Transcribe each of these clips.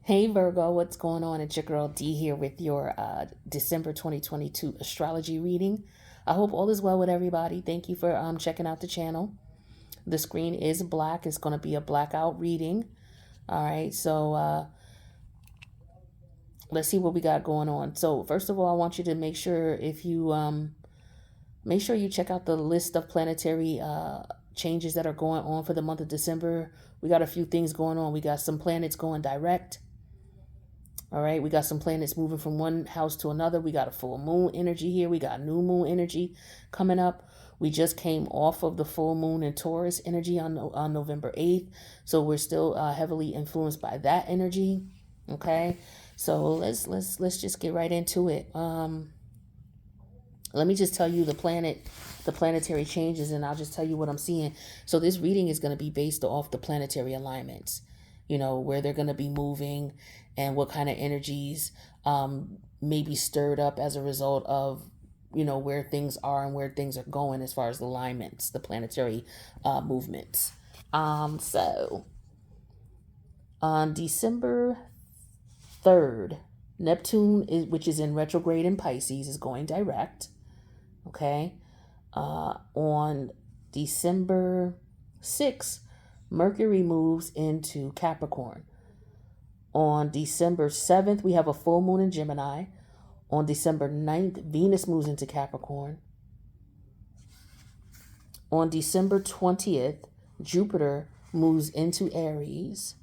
Hey Virgo, what's going on? It's your girl D here with your December 2022 astrology reading. I hope all is well with everybody. Thank you for checking out the channel. The screen is black. It's going to be a blackout reading. All right, so let's see what we got going on. So first of all, I want you to make sure you check out the list of planetary changes that are going on for the month of December. We got a few things going on. We got some planets going direct. All right, we got some planets moving from one house to another. We got a full moon energy here. We got new moon energy coming up. We just came off of the full moon in Taurus energy on November 8th. So we're still heavily influenced by that energy. Okay, so let's just get right into it. Let me just tell you the planetary changes, and I'll just tell you what I'm seeing. So this reading is going to be based off the planetary alignments, where they're going to be moving and what kind of energies may be stirred up as a result of, where things are and where things are going as far as the alignments, the planetary movements. So on December 3rd, Neptune, which is in retrograde in Pisces, is going direct. Okay. On December 6th, Mercury moves into Capricorn. On December 7th, we have a full moon in Gemini. On December 9th, Venus moves into Capricorn. On December 20th, Jupiter moves into Aries.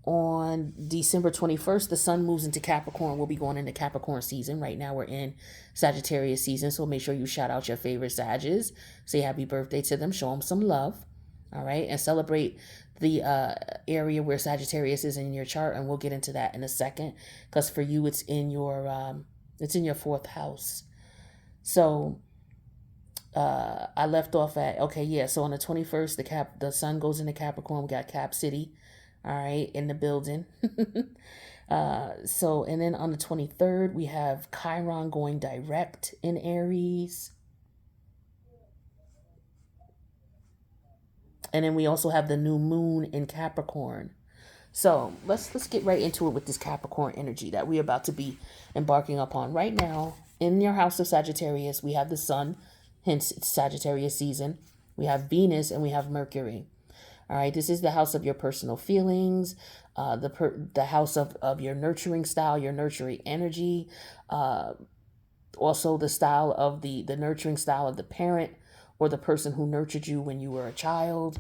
On December 21st, the sun moves into Capricorn. We'll be going into Capricorn season. Right now we're in Sagittarius season, so make sure you shout out your favorite Sages. Say happy birthday to them. Show them some love. All right, and celebrate the area where Sagittarius is in your chart, and we'll get into that in a second. Because for you, it's in your fourth house. So I left off at So on the 21st, the sun goes into Capricorn. We got Cap City, all right, in the building. And then on the 23rd, we have Chiron going direct in Aries. And then we also have the new moon in Capricorn. So let's get right into it with this Capricorn energy that we're about to be embarking upon right now. In your house of Sagittarius, we have the sun, hence it's Sagittarius season. We have Venus and we have Mercury. All right, this is the house of your personal feelings, the house of your nurturing style, your nurturing energy, also the style of the nurturing style of the parent or the person who nurtured you when you were a child.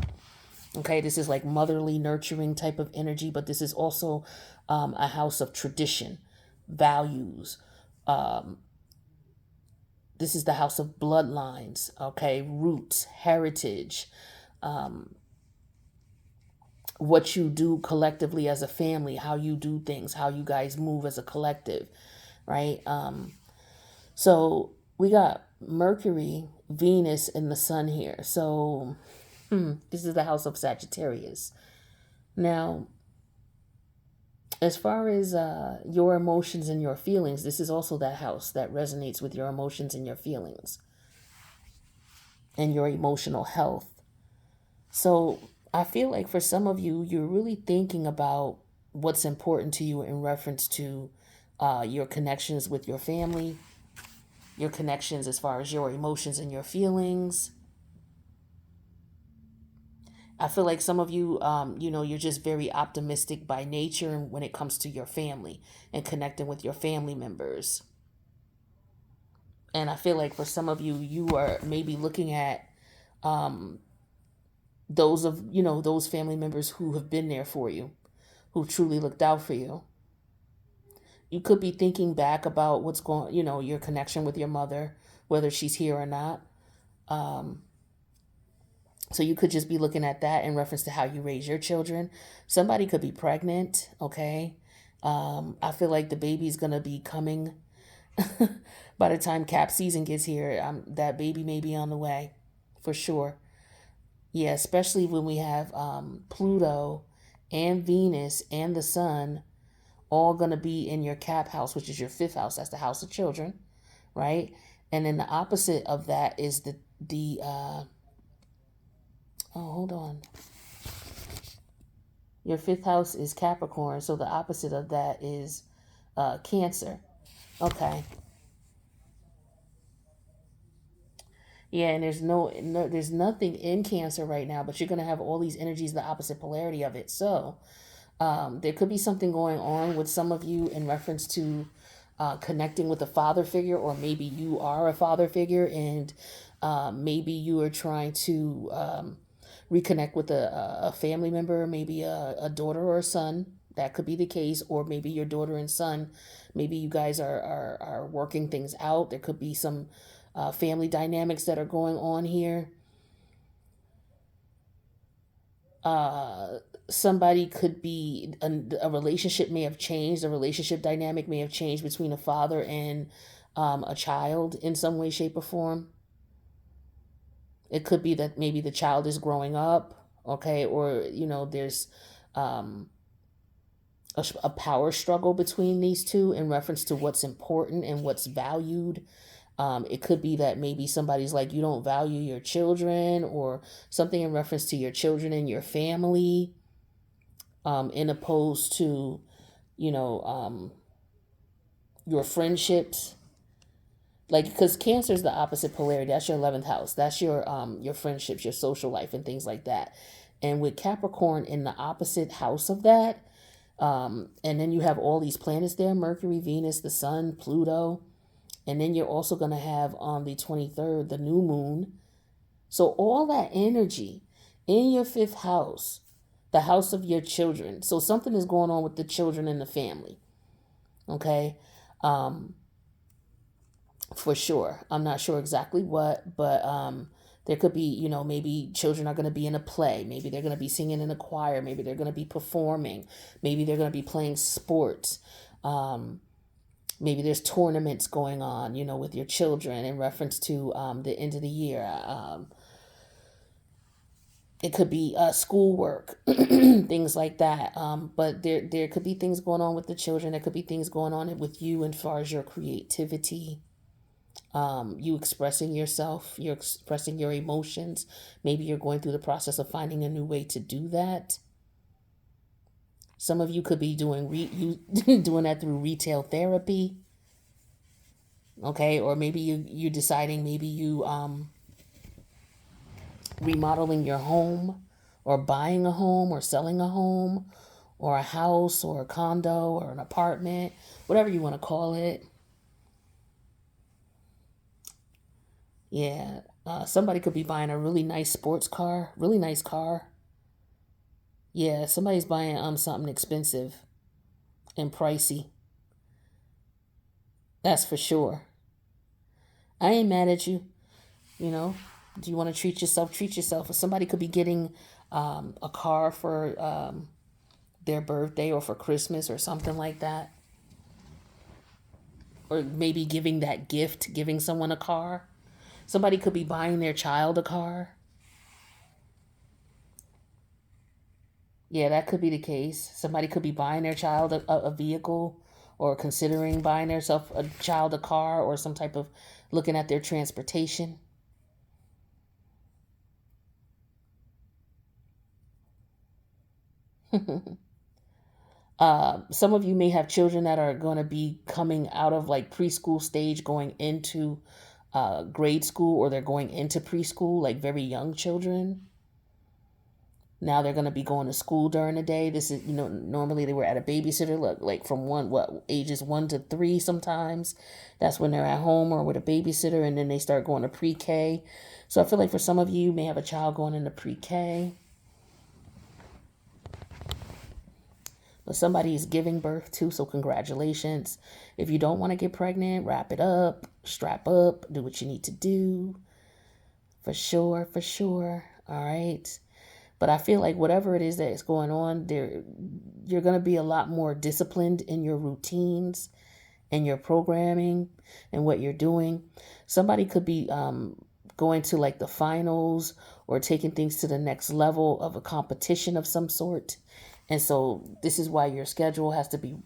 Okay, this is like motherly nurturing type of energy, but this is also a house of tradition, values. This is the house of bloodlines, okay, roots, heritage, what you do collectively as a family, how you do things, how you guys move as a collective, right? So we got Mercury, Venus, and the sun here. So this is the house of Sagittarius. Now, as far as your emotions and your feelings, this is also that house that resonates with your emotions and your feelings and your emotional health. So I feel like for some of you, you're really thinking about what's important to you in reference to your connections with your family, your connections as far as your emotions and your feelings. I feel like some of you, you're just very optimistic by nature when it comes to your family and connecting with your family members. And I feel like for some of you, you are maybe looking at those family members who have been there for you, who truly looked out for you. You could be thinking back about what's going, your connection with your mother, whether she's here or not. So you could just be looking at that in reference to how you raise your children. Somebody could be pregnant, okay? I feel like the baby's going to be coming by the time Cap season gets here. That baby may be on the way, for sure. Yeah, especially when we have Pluto and Venus and the sun all going to be in your Cap house, which is your fifth house. That's the house of children, right? And then the opposite of that is hold on. Your fifth house is Capricorn, so the opposite of that is Cancer. Okay. Yeah, and there's nothing in Cancer right now, but you're gonna have all these energies, the opposite polarity of it. So there could be something going on with some of you in reference to connecting with a father figure, or maybe you are a father figure, and maybe you are trying to reconnect with a family member, maybe a daughter or a son. That could be the case, or maybe your daughter and son. Maybe you guys are working things out. There could be some family dynamics that are going on here. uh Somebody could be a relationship may have changed, a relationship dynamic may have changed between a father and a child in some way, shape, or form. It could be that maybe the child is growing up, okay, or there's um a power struggle between these two in reference to what's important and what's valued. It could be that maybe somebody's like, you don't value your children, or something in reference to your children and your family, in opposed to, you know, your friendships. Like, because Cancer is the opposite polarity. That's your 11th house. That's your friendships, your social life, and things like that. And with Capricorn in the opposite house of that, and then you have all these planets there: Mercury, Venus, the Sun, Pluto. And then you're also going to have on the 23rd the new moon. So all that energy in your fifth house, the house of your children. So something is going on with the children and the family. Okay. Um, for sure. I'm not sure exactly what, but there could be, maybe children are going to be in a play. Maybe they're going to be singing in a choir. Maybe they're going to be performing. Maybe they're going to be playing sports. Maybe there's tournaments going on, with your children in reference to the end of the year. It could be schoolwork, things like that. But there could be things going on with the children. There could be things going on with you as far as your creativity, you expressing yourself, you're expressing your emotions. Maybe you're going through the process of finding a new way to do that. Some of you could be doing doing that through retail therapy, okay? Or maybe you deciding, maybe you remodeling your home, or buying a home, or selling a home, or a house, or a condo, or an apartment, whatever you want to call it. Yeah, somebody could be buying a really nice sports car, really nice car. Yeah, somebody's buying something expensive and pricey. That's for sure. I ain't mad at you. You know, do you want to treat yourself? Treat yourself. Or somebody could be getting a car for their birthday, or for Christmas, or something like that. Or maybe giving that gift, giving someone a car. Somebody could be buying their child a car. Yeah, that could be the case. Somebody could be buying their child a vehicle, or considering buying their self a child a car, or some type of looking at their transportation. Some of you may have children that are going to be coming out of like preschool stage, going into grade school, or they're going into preschool, like very young children. Now they're going to be going to school during the day. This is, normally they were at a babysitter, like from ages 1 to 3 sometimes. That's when they're at home or with a babysitter, and then they start going to pre-K. So I feel like for some of you, you may have a child going into pre-K. But somebody is giving birth too, so congratulations. If you don't want to get pregnant, wrap it up, strap up, do what you need to do. For sure, for sure. All right. But I feel like whatever it is that is going on, you're going to be a lot more disciplined in your routines and your programming and what you're doing. Somebody could be going to like the finals, or taking things to the next level of a competition of some sort. And so this is why your schedule has to be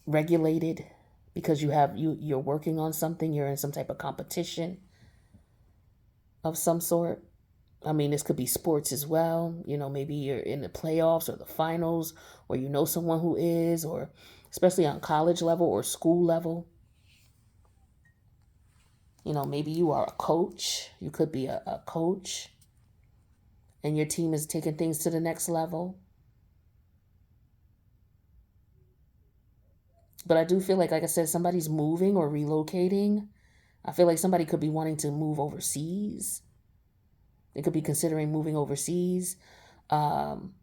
regulated, because you're working on something, you're in some type of competition of some sort. I mean, this could be sports as well. You know, maybe you're in the playoffs or the finals, or you know someone who is, or especially on college level or school level. You know, maybe you are a coach. You could be a coach, and your team is taking things to the next level. But I do feel like I said, somebody's moving or relocating. I feel like somebody could be wanting to move overseas. They could be considering moving overseas. Um,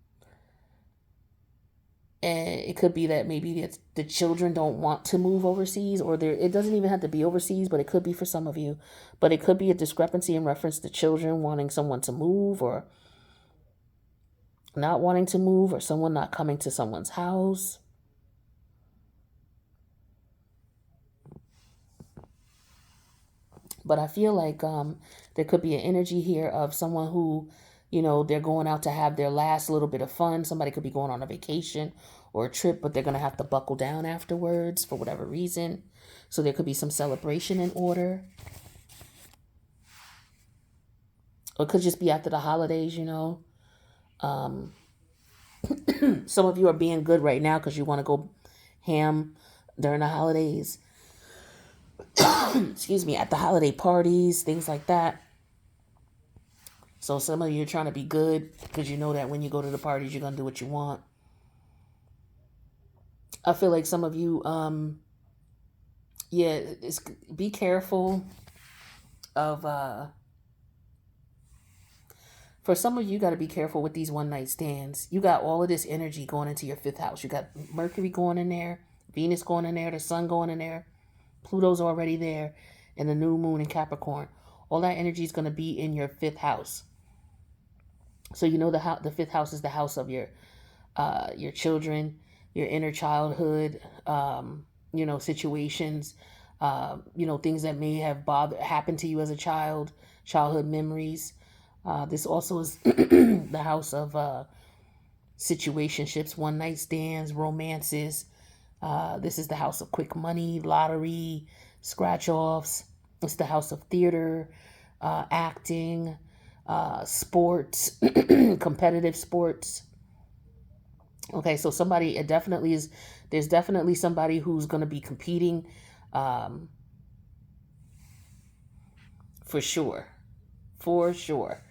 and it could be that maybe the children don't want to move overseas, or it doesn't even have to be overseas, but it could be for some of you. But it could be a discrepancy in reference to children wanting someone to move or not wanting to move, or someone not coming to someone's house. But I feel like there could be an energy here of someone who, you know, they're going out to have their last little bit of fun. Somebody could be going on a vacation or a trip, but they're going to have to buckle down afterwards for whatever reason. So there could be some celebration in order. Or it could just be after the holidays, you know. Some of you are being good right now because you want to go ham during the holidays. Excuse me, at the holiday parties, things like that. So some of you are trying to be good because you know that when you go to the parties, you're going to do what you want. I feel like some of you, yeah, be careful of, for some of you, got to be careful with these one night stands. You got all of this energy going into your fifth house. You got Mercury going in there, Venus going in there, the sun going in there, Pluto's already there, and the new moon in Capricorn. All that energy is going to be in your fifth house. So you know the fifth house is the house of your children, your inner childhood, you know, situations, you know, things that may have happened to you as a child, childhood memories. This also is the house of situationships, one night stands, romances. This is the house of quick money, lottery, scratch offs. It's the house of theater, acting, sports, competitive sports. Okay, so somebody, it definitely is, there's definitely somebody who's going to be competing, for sure. For sure.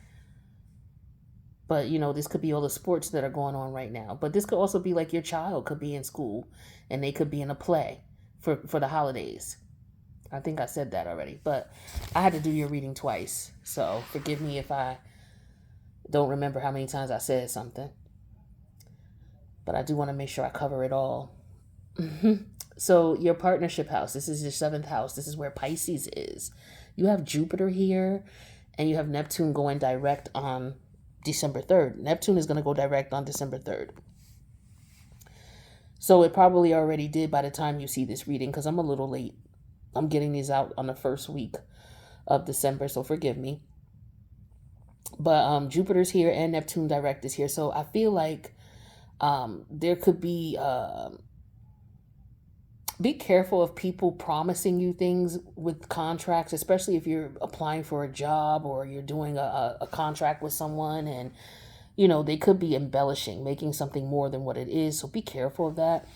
But, you know, this could be all the sports that are going on right now. But this could also be like your child could be in school and they could be in a play for the holidays. I think I said that already. But I had to do your reading twice. So forgive me if I don't remember how many times I said something. But I do want to make sure I cover it all. So your partnership house, this is your seventh house. This is where Pisces is. You have Jupiter here and you have Neptune going direct on December 3rd. Neptune is going to go direct on December 3rd. So it probably already did by the time you see this reading because I'm a little late. I'm getting these out on the first week of December, so forgive me. But Jupiter's here and Neptune direct is here. So I feel like there could be careful of people promising you things with contracts, especially if you're applying for a job or you're doing a contract with someone and, you know, they could be embellishing, making something more than what it is. So be careful of that.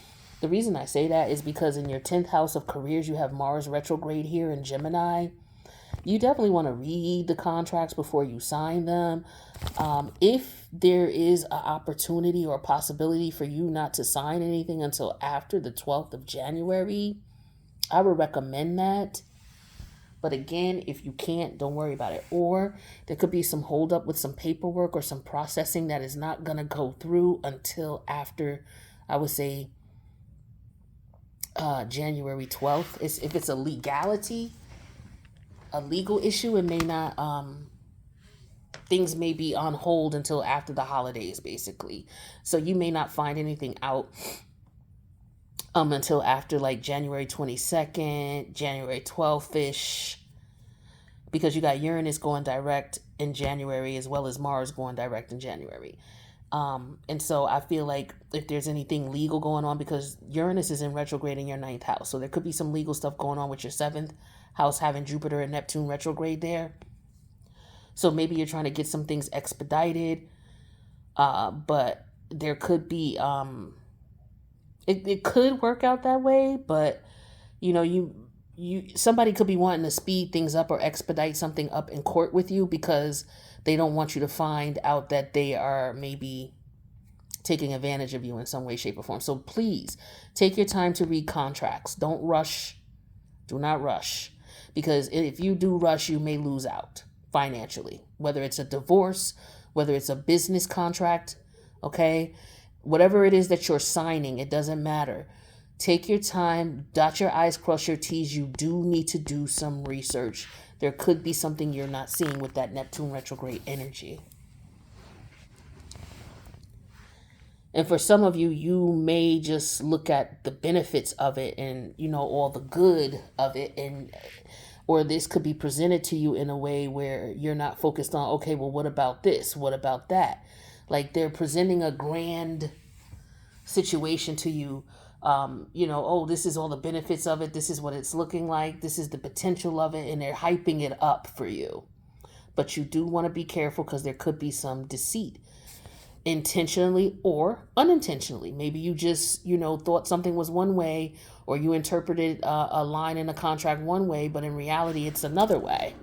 The reason I say that is because in your 10th house of careers, you have Mars retrograde here in Gemini. You definitely want to read the contracts before you sign them. If there is an opportunity or a possibility for you not to sign anything until after the 12th of January, I would recommend that. But again, if you can't, don't worry about it. Or there could be some holdup with some paperwork or some processing that is not going to go through until after, I would say, January 12th. If it's a legal issue, it may not, things may be on hold until after the holidays, basically. So you may not find anything out until after like January 22nd, January 12th-ish, because you got Uranus going direct in January as well as Mars going direct in January. And so I feel like if there's anything legal going on, because Uranus is in retrograde in your 9th house, so there could be some legal stuff going on with your 7th house having Jupiter and Neptune retrograde there. So maybe you're trying to get some things expedited, but there could be, it could work out that way, but somebody could be wanting to speed things up or expedite something up in court with you because they don't want you to find out that they are maybe taking advantage of you in some way, shape, or form. So please take your time to read contracts. Don't rush. Do not rush. Because if you do rush, you may lose out financially, whether it's a divorce, whether it's a business contract, okay? Whatever it is that you're signing, it doesn't matter. Take your time, dot your I's, cross your T's. You do need to do some research. There could be something you're not seeing with that Neptune retrograde energy. And for some of you, you may just look at the benefits of it and, all the good of it. Or this could be presented to you in a way where you're not focused on, okay, well, what about this? What about that? Like they're presenting a grand situation to you. Oh, this is all the benefits of it. This is what it's looking like. This is the potential of it. And they're hyping it up for you. But you do want to be careful because there could be some deceit, intentionally or unintentionally. Maybe you just, thought something was one way, or you interpreted a line in a contract one way, but in reality, it's another way.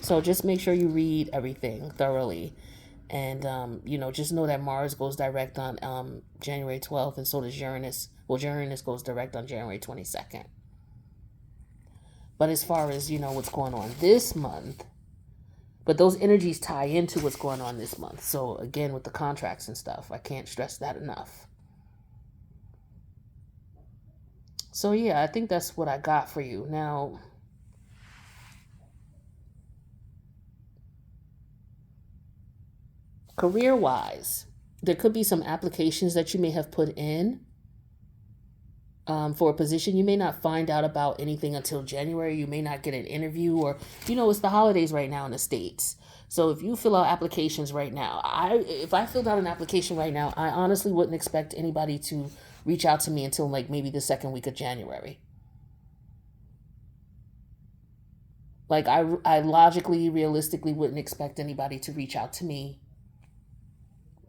So just make sure you read everything thoroughly. And, just know that Mars goes direct on January 12th, and so does Uranus. Well, Uranus goes direct on January 22nd. But as far as, what's going on this month, but those energies tie into what's going on this month. So again, with the contracts and stuff, I can't stress that enough. So yeah, I think that's what I got for you. Now, career-wise, there could be some applications that you may have put in for a position. You may not find out about anything until January. You may not get an interview, or, it's the holidays right now in the States. So if you fill out applications right now, if I filled out an application right now, I honestly wouldn't expect anybody to reach out to me until like maybe the second week of January. Like I logically, realistically wouldn't expect anybody to reach out to me.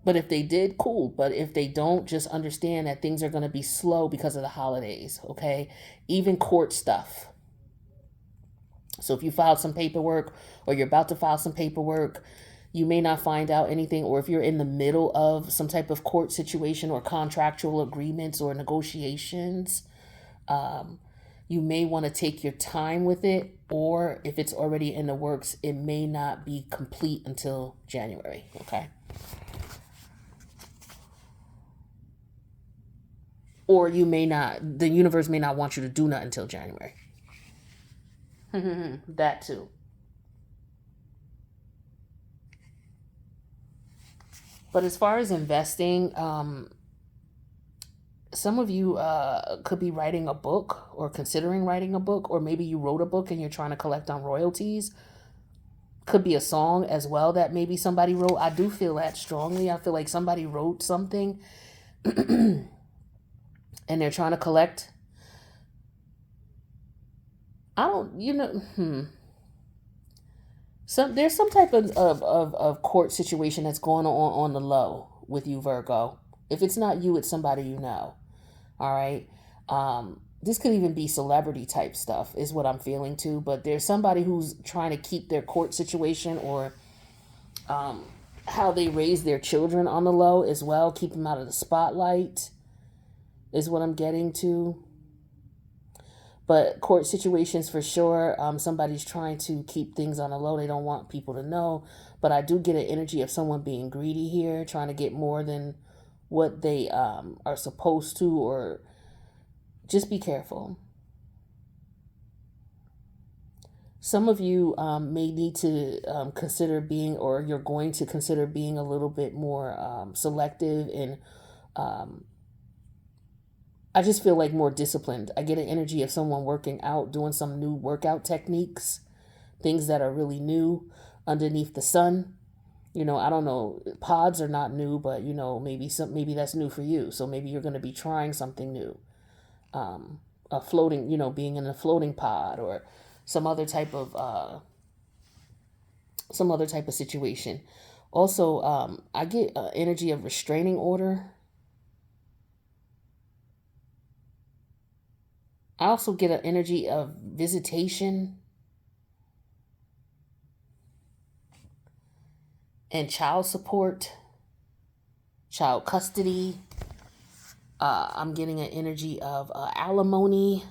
But if they did, cool. But if they don't, just understand that things are going to be slow because of the holidays, okay? Even court stuff. So if you filed some paperwork, or you're about to file some paperwork, you may not find out anything. Or if you're in the middle of some type of court situation or contractual agreements or negotiations, you may want to take your time with it. Or if it's already in the works, it may not be complete until January, okay? Or the universe may not want you to do nothing until January. That too. But as far as investing, some of you could be writing a book or considering writing a book, or maybe you wrote a book and you're trying to collect on royalties. Could be a song as well that maybe somebody wrote. I do feel that strongly. I feel like somebody wrote something and they're trying to collect. There's some type of court situation that's going on the low with you, Virgo. If it's not you, it's somebody you know. All right. This could even be celebrity type stuff is what I'm feeling too. But there's somebody who's trying to keep their court situation, or how they raise their children on the low as well. Keep them out of the spotlight is what I'm getting to. But court situations for sure. Somebody's trying to keep things on the low. They don't want people to know. But I do get an energy of someone being greedy here, trying to get more than what they are supposed to, or just be careful. Some of you may need to consider being, or you're going to consider being a little bit more selective, and I just feel like more disciplined. I get an energy of someone working out, doing some new workout techniques, things that are really new underneath the sun. I don't know. Pods are not new, but maybe that's new for you. So maybe you're going to be trying something new. A floating, being in a floating pod, or some other type of some other type of situation. Also, I get energy of restraining order. I also get an energy of visitation and child support, child custody. I'm getting an energy of alimony.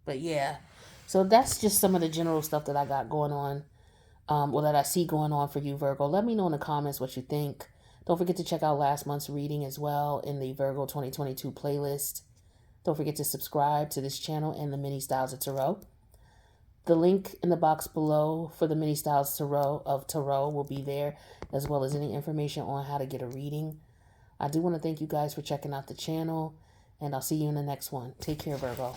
But yeah, so that's just some of the general stuff that I got going on, or that I see going on for you, Virgo. Let me know in the comments what you think. Don't forget to check out last month's reading as well in the Virgo 2022 playlist. Don't forget to subscribe to this channel and the Mini Styles of Tarot. The link in the box below for the Mini Styles Tarot will be there, as well as any information on how to get a reading. I do want to thank you guys for checking out the channel, and I'll see you in the next one. Take care, Virgo.